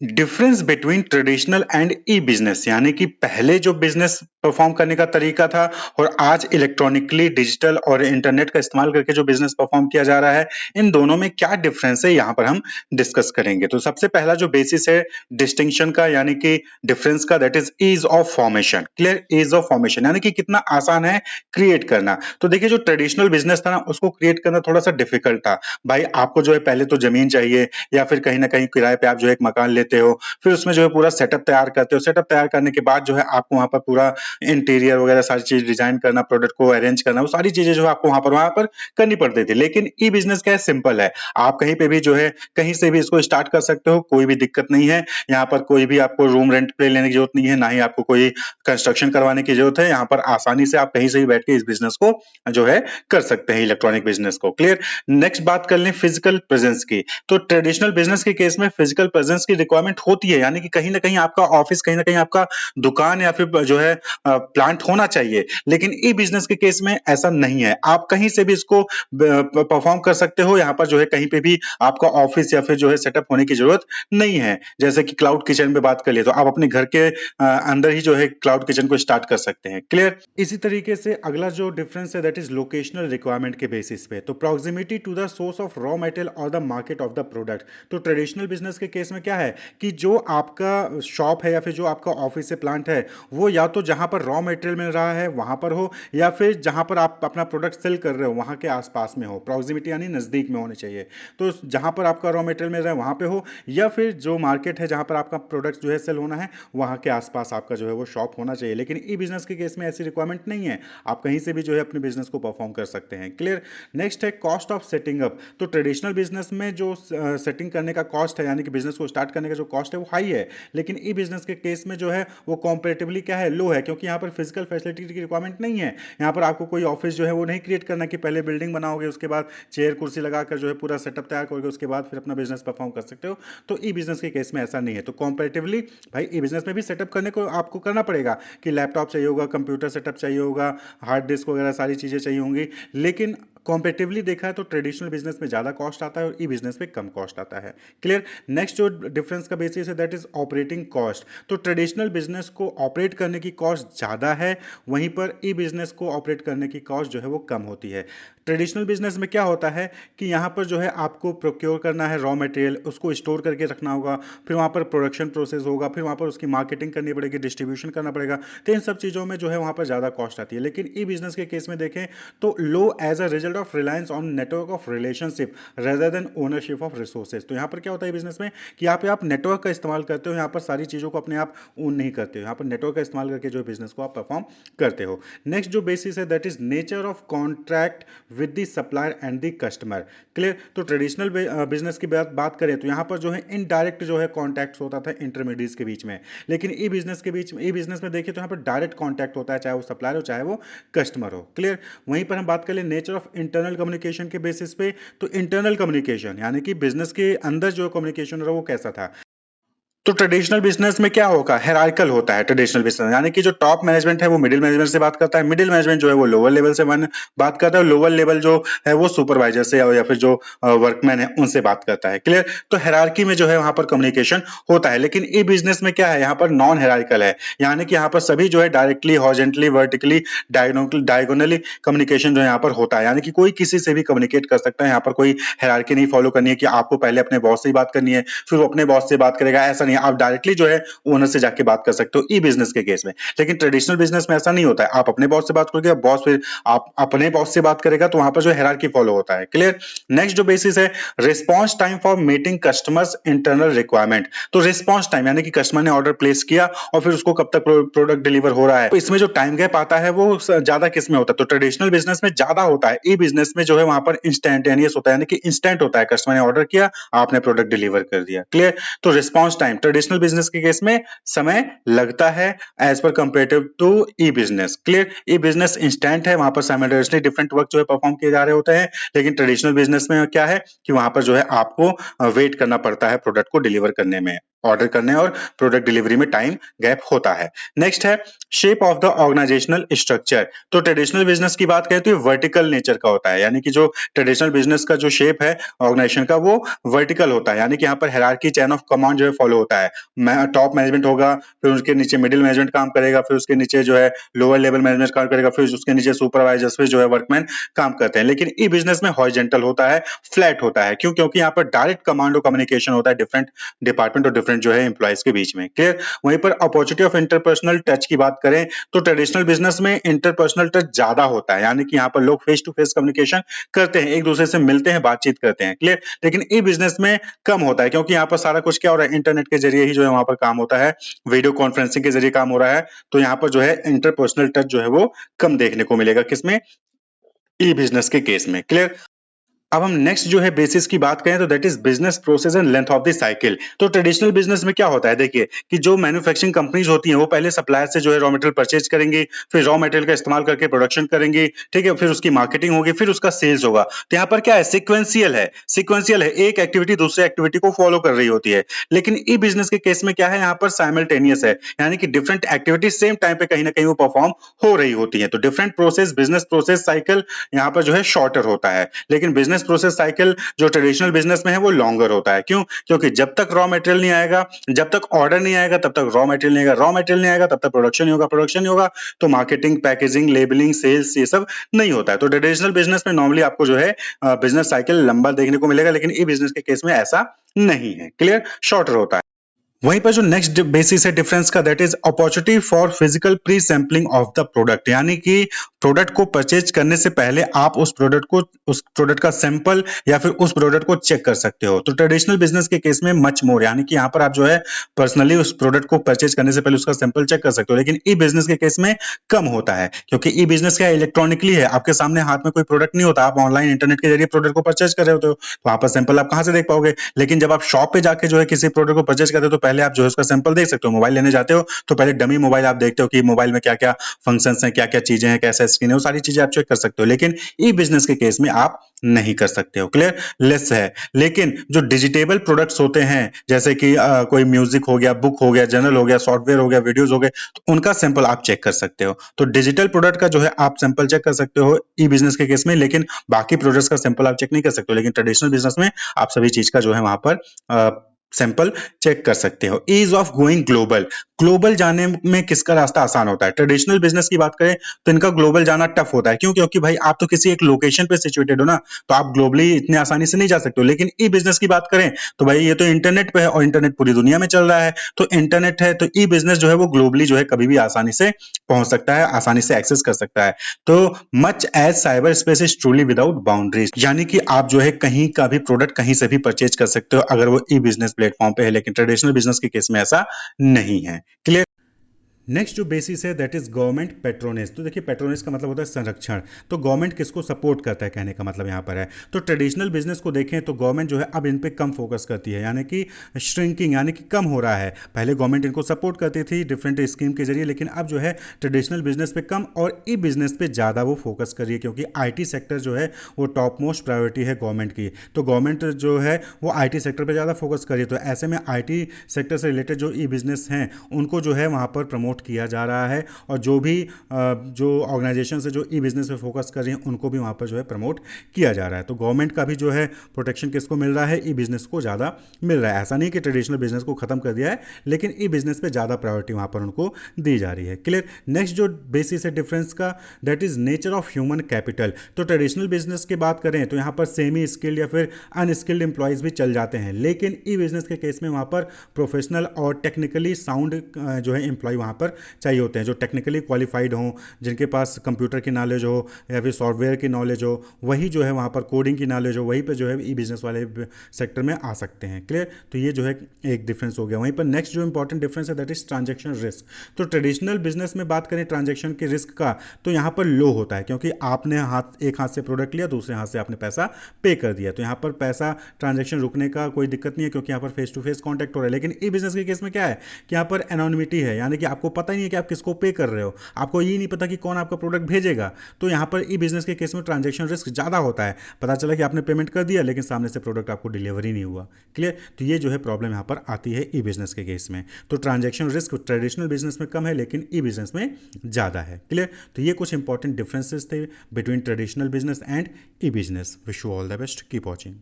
Difference between traditional and E business यानी कि पहले जो बिजनेस परफॉर्म करने का तरीका था और आज इलेक्ट्रॉनिकली डिजिटल और इंटरनेट का इस्तेमाल करके जो बिजनेस परफॉर्म किया जा रहा है, इन दोनों में क्या डिफरेंस है यहाँ पर हम डिस्कस करेंगे। तो सबसे पहला जो बेसिस है डिस्टिंक्शन का यानी कि डिफरेंस का, that is ease of formation. Clear, ease of formation यानी कि कितना आसान है क्रिएट करना। तो देखिए जो ट्रेडिशनल बिजनेस था ना, उसको क्रिएट करना थोड़ा सा डिफिकल्ट था। भाई आपको जो है पहले तो जमीन चाहिए या फिर कहीं ना कहीं किराए पे आप जो है एक मकान लेते हो, फिर उसमें जो है पूरा सेटअप तैयार करते हो। सेटअप तैयार करने के बाद जो है आपको वहां पर पूरा इंटीरियर वगैरह सारी चीज डिजाइन करना, प्रोडक्ट को अरेंज करना, वो सारी चीजें जो है आपको वहां पर करनी पड़ती थी। लेकिन ई बिजनेस क्या है, सिंपल है। आप कहीं पे भी जो है कहीं से भी इसको स्टार्ट कर सकते हो, कोई भी दिक्कत नहीं है। यहाँ पर कोई भी आपको रूम रेंट पे लेने की जरूरत नहीं है, ना ही आपको कोई कंस्ट्रक्शन करवाने की जरूरत है। यहाँ पर आसानी से आप कहीं से भी बैठ के इस बिजनेस को जो है कर सकते हैं, इलेक्ट्रॉनिक बिजनेस को। क्लियर। नेक्स्ट बात कर लें फिजिकल प्रेजेंस की। तो ट्रेडिशनल बिजनेस के केस में फिजिकल प्रेजेंस की रिक्वायरमेंट होती है, यानी कि कहीं ना कहीं आपका ऑफिस, कहीं ना कहीं आपका दुकान या फिर जो है प्लांट होना चाहिए। लेकिन ई बिजनेस के केस में ऐसा नहीं है, आप कहीं से भी इसको परफॉर्म कर सकते हो। यहाँ पर जो है कहीं पे भी आपका ऑफिस या फिर जो है सेटअप होने की जरूरत नहीं है। जैसे कि क्लाउड किचन में बात कर लिए, तो आप अपने घर के अंदर ही जो है क्लाउड किचन को स्टार्ट कर सकते हैं। क्लियर। इसी तरीके से अगला जो डिफरेंस है दैट इज लोकेशनल रिक्वायरमेंट के बेसिस पे। तो proximity to the source of raw material और the market of the product. तो ट्रेडिशनल बिजनेस के केस में क्या है कि जो आपका शॉप है या फिर जो आपका ऑफिस से प्लांट है, वो या तो जहां पर रॉ मटेरियल मिल रहा है वहां पर हो, या फिर जहां पर आप अपना प्रोडक्ट सेल कर रहे हो वहां के आसपास में हो। प्रॉक्सिमिटी यानी नजदीक में होनी चाहिए। तो जहां पर आपका रॉ मटेरियल मिल रहा है वहां पे हो, या फिर जो मार्केट है जहां पर आपका प्रोडक्ट जो है सेल होना है वहां के आसपास आपका जो है वो शॉप होना चाहिए। लेकिन ई बिजनेस के केस में ऐसी रिक्वायरमेंट नहीं है, आप कहीं से भी जो है अपने बिजनेस को परफॉर्म कर सकते हैं। क्लियर। नेक्स्ट है कॉस्ट ऑफ सेटिंग अप। तो ट्रेडिशनल बिजनेस में जो सेटिंग करने का कॉस्ट है, यानी कि बिजनेस को स्टार्ट करने का जो कॉस्ट है वो हाई है। लेकिन ई बिजनेस के केस में जो है वो कंपैरेटिवली क्या है, लो है, क्योंकि यहाँ पर फिजिकल फैसिलिटी की रिक्वायरमेंट नहीं है। यहाँ पर आपको कोई ऑफिस जो है वो नहीं क्रिएट करना कि पहले बिल्डिंग बनाओगे, उसके बाद चेयर कुर्सी लगाकर जो है पूरा सेटअप तैयार करोगे, उसके बाद फिर अपना बिजनेस परफॉर्म कर सकते हो। तो ई बिजनेस के केस में ऐसा नहीं है। तो कंपैरेटिवली भाई ई बिजनेस में भी सेटअप करने को आपको करना पड़ेगा कि लैपटॉप चाहिए होगा, कंप्यूटर सेटअप चाहिए होगा, हार्ड डिस्क वगैरह सारी चीज़ें चाहिए होंगी। लेकिन कॉम्पेटिवली देखा है तो ट्रेडिशनल बिजनेस में ज़्यादा कॉस्ट आता है और ई बिजनेस में कम कॉस्ट आता है। क्लियर। नेक्स्ट जो डिफरेंस का बेसिस है दैट इज ऑपरेटिंग कॉस्ट। तो ट्रेडिशनल बिजनेस को ऑपरेट करने की कॉस्ट ज़्यादा है, वहीं पर ई बिजनेस को ऑपरेट करने की कॉस्ट जो है वो कम होती है। ट्रेडिशनल बिजनेस में क्या होता है कि यहाँ पर जो है आपको प्रोक्योर करना है रॉ मटेरियल, उसको स्टोर करके रखना होगा, फिर वहाँ पर प्रोडक्शन प्रोसेस होगा, फिर वहाँ पर उसकी मार्केटिंग करनी पड़ेगी, डिस्ट्रीब्यूशन करना पड़ेगा। तो इन सब चीज़ों में जो है वहाँ पर ज़्यादा कॉस्ट आती है। लेकिन ई बिजनेस के केस में देखें तो low as a result of reliance on network of relationship rather than ownership of resources. तो यहाँ पर क्या होता है बिजनेस में कि यहाँ पे आप नेटवर्क का इस्तेमाल करते हो, यहाँ पर सारी चीज़ों को अपने आप ओन नहीं करते हो, यहाँ पर नेटवर्क का इस्तेमाल करके जो बिजनेस को आप परफॉर्म करते हो। नेक्स्ट जो बेसिस है that is nature of contract with the supplier and the customer. Clear. तो ट्रेडिशनल बिजनेस की बात करें तो यहाँ पर जो है इनडायरेक्ट जो है कॉन्टैक्ट होता था इंटरमीडिएट्स के बीच में। लेकिन ई बिजनेस के बीच में, ई बिजनेस में देखिए तो यहाँ पर डायरेक्ट कॉन्टैक्ट होता है, चाहे वो सप्लायर हो चाहे वो कस्टमर हो। क्लियर। वहीं पर हम बात कर ले नेचर ऑफ इंटरनल कम्युनिकेशन के बेसिस पे। तो इंटरनल कम्युनिकेशन यानी कि बिजनेस के अंदर जो कम्युनिकेशन रहा वो कैसा था। तो ट्रेडिशनल बिजनेस में क्या होगा, हायरार्किकल होता है ट्रेडिशनल बिजनेस, यानी कि जो टॉप मैनेजमेंट है वो मिडिल मैनेजमेंट से बात करता है, मिडिल मैनेजमेंट जो है वो लोअर लेवल से बात करता है, लोअर लेवल जो है वो सुपरवाइजर से या फिर जो वर्कमैन है उनसे बात करता है। क्लियर। तो हायरार्की में जो है वहां पर कम्युनिकेशन होता है। लेकिन ई बिजनेस में क्या है, यहाँ पर नॉन हायरार्किकल है, यानी कि यहाँ पर सभी जो है directly, horizontally, vertically, diagonally communication जो है यहाँ पर होता है, यानी कि कोई किसी से भी कम्युनिकेट कर सकता है। यहाँ पर कोई हायरार्की नहीं फॉलो करनी है कि आपको पहले अपने बॉस से ही बात करनी है फिर वो अपने बॉस से बात करेगा, ऐसा नहीं है। आप डायरेक्टली जो है ओनर से जाके बात कर सकते हो ई बिजनेस के केस में। लेकिन ट्रेडिशनल बिजनेस में ऐसा नहीं होता है, आप अपने बॉस से बात करोगे, बॉस फिर आप अपने बॉस से बात करेगा, तो वहां पर जो हायरार्की फॉलो होता है। क्लियर। नेक्स्ट जो बेसिस है response time for meeting customers internal requirement. तो रिस्पांस टाइम यानी कि कस्टमर ने ऑर्डर प्लेस किया और फिर उसको कब तक प्रोडक्ट डिलीवर हो रहा है, तो इसमें जो टाइम गैप आता है वो ज्यादा किस में होता है, तो ट्रेडिशनल बिजनेस में ज्यादा होता है। ई बिजनेस में जो है वहां पर इंस्टेंटेनियस होता है, यानी कि इंस्टेंट होता है, कस्टमर ने ऑर्डर किया, आपने प्रोडक्ट डिलीवर कर दिया। क्लियर। तो रिस्पांस टाइम ट्रेडिशनल बिजनेस के केस में समय लगता है as per comparative to E business. Clear. E business instant है, वहां पर साइमल्टेनियसली डिफरेंट वर्क जो है परफॉर्म किए जा रहे होते हैं। लेकिन ट्रेडिशनल बिजनेस में क्या है कि वहां पर जो है आपको वेट करना पड़ता है प्रोडक्ट को डिलीवर करने में। ऑर्डर करने और प्रोडक्ट डिलीवरी में टाइम गैप होता है। नेक्स्ट है shape of the organisational structure. तो ट्रेडिशनल बिजनेस की बात करें तो ये वर्टिकल नेचर का होता है, यानी कि जो ट्रेडिशनल बिजनेस का जो शेप है ऑर्गेनाइजेशन का वो वर्टिकल होता है, यानी कि यहाँ पर हायरार्की चेन ऑफ कमांड जो है फॉलो होता है। टॉप मैनेजमेंट होगा, फिर उसके नीचे मिडिल मैनेजमेंट काम करेगा, फिर उसके नीचे जो है लोअर लेवल मैनेजमेंट काम करेगा, फिर उसके नीचे सुपरवाइजर्स, फिर जो है वर्कमैन काम करते हैं। लेकिन ई बिजनेस में हॉरिजॉन्टल होता है, फ्लैट होता है। क्यों? क्योंकि यहाँ पर डायरेक्ट कमांड और कम्युनिकेशन होता है डिफरेंट डिपार्टमेंट और डिफरेंट जो है एम्प्लॉइज के बीच में। क्लियर? वहीं पर अपॉर्चुनिटी ऑफ इंटरपर्सनल टच की बात करें तो ट्रेडिशनल बिजनेस में इंटरपर्सनल टच ज्यादा होता है, यानी कि यहाँ पर लोग फेस टू फेस कम्युनिकेशन करते हैं, एक दूसरे से मिलते हैं, बातचीत करते हैं। क्लियर? लेकिन ई बिजनेस में कम होता है, क्योंकि यहाँ पर सारा कुछ क्या हो रहा है, इंटरनेट के जरिए ही जो है वहां पर काम होता है, वीडियो कॉन्फ्रेंसिंग के जरिए काम हो रहा है। तो यहाँ पर जो है इंटरपर्सनल टच जो है वो कम देखने को मिलेगा, किसमें? ई बिजनेस के केस में। क्लियर? अब हम नेक्स्ट जो है बेसिस की बात करें तो that is business process and length of the cycle. तो ट्रेडिशनल बिजनेस में क्या होता है, देखिए कि जो मैन्युफैक्चरिंग कंपनीज होती हैं वो पहले सप्लायर से जो है रॉ मटेरियल परचेज करेंगी, फिर रॉ मटेरियल का इस्तेमाल करके प्रोडक्शन करेंगी, ठीक है, फिर उसकी मार्केटिंग होगी, फिर उसका सेल्स होगा। तो यहाँ पर क्या है, सिक्वेंशियल है, एक एक्टिविटी दूसरे एक्टिविटी को फॉलो कर रही होती है। लेकिन ई बिजनेस के केस में क्या है, यहाँ पर साइमल्टेनियस है, यानी कि डिफरेंट एक्टिविटी सेम टाइम पे कहीं ना कहीं वो परफॉर्म हो रही होती है। तो different process, business process cycle यहाँ पर जो है शॉर्टर होता है, लेकिन बिजनेस प्रोसेस साइकिल जो ट्रेडिशनल बिजनेस में है वो लॉन्गर होता है। क्यों? क्योंकि जब तक रॉ मटेरियल नहीं आएगा, जब तक ऑर्डर नहीं आएगा तब तक रॉ मटेरियल नहीं आएगा, रॉ मटेरियल नहीं आएगा तब तक प्रोडक्शन नहीं होगा, प्रोडक्शन नहीं होगा तो मार्केटिंग, पैकेजिंग, लेबलिंग, सेल्स ये सब नहीं होता है। तो ट्रेडिशनल बिजनेस में नॉर्मली आपको जो है बिजनेस साइकिल लंबा देखने को मिलेगा, लेकिन ई बिजनेस के केस में ऐसा नहीं है। क्लियर? शॉर्टर होता है। वहीं पर जो नेक्स्ट बेसिस है डिफरेंस का that is opportunity for physical pre sampling of the product, यानी कि प्रोडक्ट को परचेज करने से पहले आप उस प्रोडक्ट का सैंपल या फिर उस प्रोडक्ट को चेक कर सकते हो। तो ट्रेडिशनल बिजनेस के केस में मच मोर, यानी कि यहाँ पर आप जो है पर्सनली उस प्रोडक्ट को परचेज करने से पहले उसका सैंपल चेक कर सकते हो, लेकिन ई बिजनेस के केस में कम होता है, क्योंकि ई बिजनेस क्या इलेक्ट्रॉनिकली है, आपके सामने हाथ में कोई प्रोडक्ट नहीं होता, आप ऑनलाइन इंटरनेट के जरिए प्रोडक्ट को परचेज कर रहे होते हो, तो वहां पर सैंपल आप कहां से देख पाओगे। लेकिन जब आप शॉप पे जाके जो है किसी प्रोडक्ट को परचेज करते हो तो पहले आप जो है उसका सैंपल देख सकते हो। मोबाइल लेने जाते हो तो पहले डमी मोबाइल आप देखते हो कि मोबाइल में क्या-क्या फंक्शंस हैं, क्या-क्या चीजें हैं, कैसा स्क्रीन है, वो सारी चीजें आप चेक कर सकते हो। लेकिन ई बिजनेस के केस में आप नहीं कर सकते हो। क्लियर? लेस है। लेकिन जो डिजिटेबल प्रोडक्ट्स होते हैं जैसे कि कोई म्यूजिक हो गया, बुक हो गया, जर्नल हो गया, सॉफ्टवेयर हो गया, वीडियोस हो गए, तो उनका सैंपल आप चेक कर सकते हो। तो डिजिटल प्रोडक्ट का जो है आप सैंपल चेक कर सकते हो ई बिजनेस के केस में, लेकिन बाकी प्रोडक्ट्स का सैंपल आप चेक नहीं कर सकते हो। लेकिन ट्रेडिशनल बिजनेस में आप सभी चीज का जो है वहां पर सैंपल चेक कर सकते हो। Ease of going global, global जाने में किसका रास्ता आसान होता है? ट्रेडिशनल बिजनेस की बात करें तो इनका ग्लोबल जाना टफ होता है। क्यों? क्योंकि भाई आप तो किसी एक लोकेशन पे सिचुएटेड हो ना, तो आप ग्लोबली इतने आसानी से नहीं जा सकते हो। लेकिन ई बिजनेस की बात करें तो भाई ये तो इंटरनेट पे है और इंटरनेट पूरी दुनिया में चल रहा है, तो इंटरनेट है तो ई बिजनेस जो है वो ग्लोबली जो है कभी भी आसानी से पहुंच सकता है, आसानी से एक्सेस कर सकता है। तो much as cyber space is truly without boundaries, यानी कि आप जो है कहीं का भी प्रोडक्ट कहीं से भी परचेज कर सकते हो अगर वो ई बिजनेस प्लेटफॉर्म पे है, लेकिन ट्रेडिशनल बिजनेस के केस में ऐसा नहीं है। क्लियर? नेक्स्ट जो बेसिस है दैट इज गवर्नमेंट पेट्रोनेज। तो देखिए पेट्रोनेज का मतलब होता है संरक्षण। तो गवर्नमेंट किसको सपोर्ट करता है, कहने का मतलब यहाँ पर है। तो ट्रेडिशनल बिजनेस को देखें तो गवर्नमेंट जो है अब इन पे कम फोकस करती है, यानी कि श्रिंकिंग, यानी कि कम हो रहा है। पहले गवर्नमेंट इनको सपोर्ट करती थी डिफरेंट स्कीम के जरिए, लेकिन अब जो है ट्रेडिशनल बिजनेस पे कम और ई बिजनेस पे ज़्यादा वो फोकस कर रही है, क्योंकि आई सेक्टर जो है वो टॉप मोस्ट प्रायोरिटी है गवर्नमेंट की। तो गवर्नमेंट जो है वो आई सेक्टर पर ज़्यादा फोकस कर रही है। तो ऐसे में आई सेक्टर से रिलेटेड जो ई बिजनेस हैं उनको जो है वहाँ पर प्रमोट किया जा रहा है, और जो भी जो ऑर्गेनाइजेशन है जो ई बिजनेस पे फोकस कर रही हैं उनको भी वहाँ पर जो है प्रमोट किया जा रहा है। तो गवर्नमेंट का भी जो है प्रोटेक्शन किसको मिल रहा है, ई बिजनेस को ज़्यादा मिल रहा है। ऐसा नहीं कि ट्रेडिशनल बिजनेस को खत्म कर दिया है, लेकिन ई बिजनेस पे ज़्यादा प्रायोरिटी वहाँ पर उनको दी जा रही है। क्लियर? नेक्स्ट जो बेसिस है डिफरेंस का that is nature of human capital. तो ट्रेडिशनल बिजनेस की बात करें तो यहाँ पर सेमी स्किल्ड या फिर अनस्किल्ड एम्प्लॉयज़ भी चल जाते हैं, लेकिन ई बिजनेस के केस में वहाँ पर प्रोफेशनल और टेक्निकली साउंड जो है एम्प्लॉय वहाँ पर चाहिए होते हैं, जो टेक्निकली क्वालिफाइड हों, जिनके पास कंप्यूटर की नॉलेज हो या फिर सॉफ्टवेयर की नॉलेज हो, वही जो है वहाँ पर कोडिंग की नॉलेज हो, वहीं पे जो है ई बिजनेस वाले सेक्टर में आ सकते हैं। क्लियर? तो ये जो है एक डिफरेंस हो गया। वहीं पर नेक्स्ट जो इंपॉर्टेंट डिफरेंस है दैट इज ट्रांजेक्शन रिस्क। तो ट्रेडिशनल बिजनेस में बात करें ट्रांजेक्शन के रिस्क का तो यहाँ पर लो होता है, क्योंकि आपने एक हाथ से प्रोडक्ट लिया, दूसरे हाथ से आपने पैसा पे कर दिया, तो यहाँ पर पैसा ट्रांजेक्शन रुकने का कोई दिक्कत नहीं है, क्योंकि यहाँ पर फेस टू फेस कॉन्टैक्ट हो रहा है। लेकिन ई बिजनेस के केस में क्या है कि यहाँ पर एनोनिमिटी है, यानी कि आपको पता ही नहीं है कि आप किसको पे कर रहे हो, आपको ये नहीं पता कि कौन आपका प्रोडक्ट भेजेगा। तो यहाँ पर ई बिजनेस के केस में ट्रांजेक्शन रिस्क ज़्यादा होता है, पता चला कि आपने पेमेंट कर दिया लेकिन सामने से प्रोडक्ट आपको डिलीवरी नहीं हुआ। क्लियर? तो ये जो है प्रॉब्लम यहाँ पर आती है ई बिजनेस के केस में। तो ट्रांजेक्शन रिस्क ट्रेडिशनल बिजनेस में कम है लेकिन ई बिजनेस में ज़्यादा है। क्लियर? तो ये कुछ इंपॉर्टेंट डिफरेंसेस थे between traditional business and E business. Wish you all the best, keep watching.